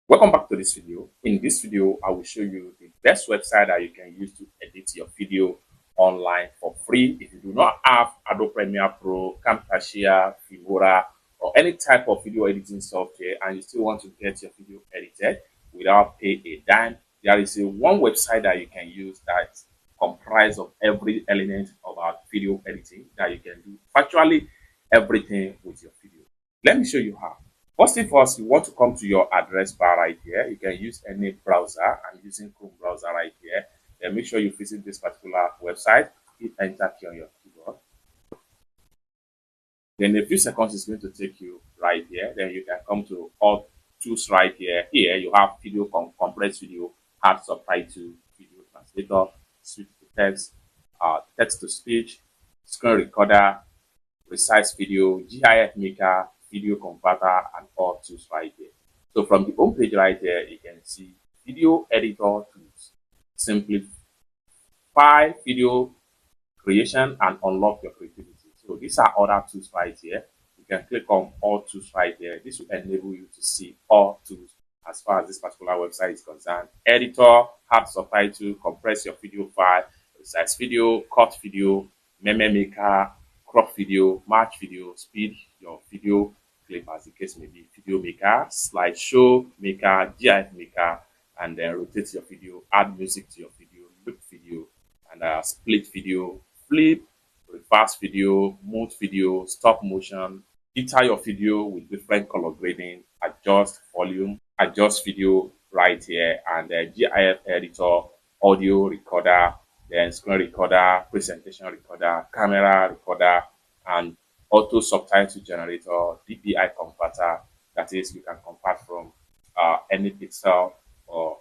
Welcome back to this video. In this video, I will show you the best website that you can use to edit your video online for free. If you do not have Adobe Premiere Pro, Camtasia, Filmora, or any type of video editing software, and you still want to get your video edited without pay a dime, there is one website that you can use that comprise of every element of our video editing that you can do virtually everything with your video. Let me show you how. First thing first, you want to come to your address bar right here. You can use any browser. I'm using Chrome browser right here. Then make sure you visit this particular website. Hit enter key on your keyboard. Then a few seconds is going to take you right here. Then you can come to all tools right here. Here you have video compressed video, hard subtitle, video translator, switch to text, text to speech, screen recorder, resize video, GIF maker, video converter, and all tools right there. So from the home page right there, you can see video editor tools. Simplify video creation and unlock your creativity. So these are other tools right here. You can click on all tools right there. This will enable you to see all tools as far as this particular website is concerned. Editor, hard subtitle, compress your video file, resize video, cut video, meme maker, crop video, match video, speed your video clip as the case may be, video maker, slideshow maker, GIF maker, and then rotate your video, add music to your video, loop video, and split video, flip, reverse video, move video, stop motion, enter your video with different color grading, adjust volume, adjust video right here, and GIF editor, audio recorder, then screen recorder, presentation recorder, camera recorder, and auto subtitle generator, DPI converter. That is, you can convert from any pixel or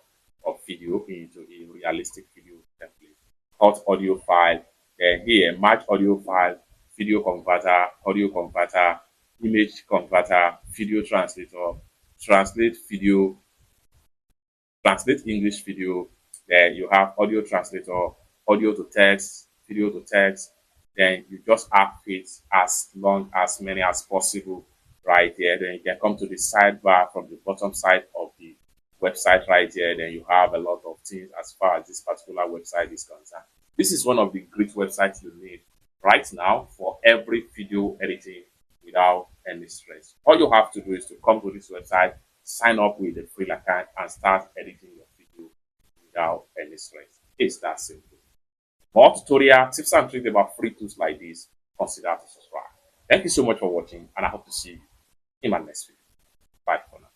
video into a realistic video template. Cut audio file, then here match audio file, video converter, audio converter, image converter, video translator, translate video, translate English video. Then you have audio translator, audio to text, video to text. Then you just add it as long as many as possible right there. Then you can come to the sidebar from the bottom side of the website right here. Then you have a lot of things as far as this particular website is concerned. This is one of the great websites you need right now for every video editing without any stress. All you have to do is to come to this website, sign up with a free account, and start editing your video without any stress. It's that simple. More tutorial tips and tricks about free tools like this, consider to subscribe. Thank you so much for watching, and I hope to see you in my next video. Bye for now.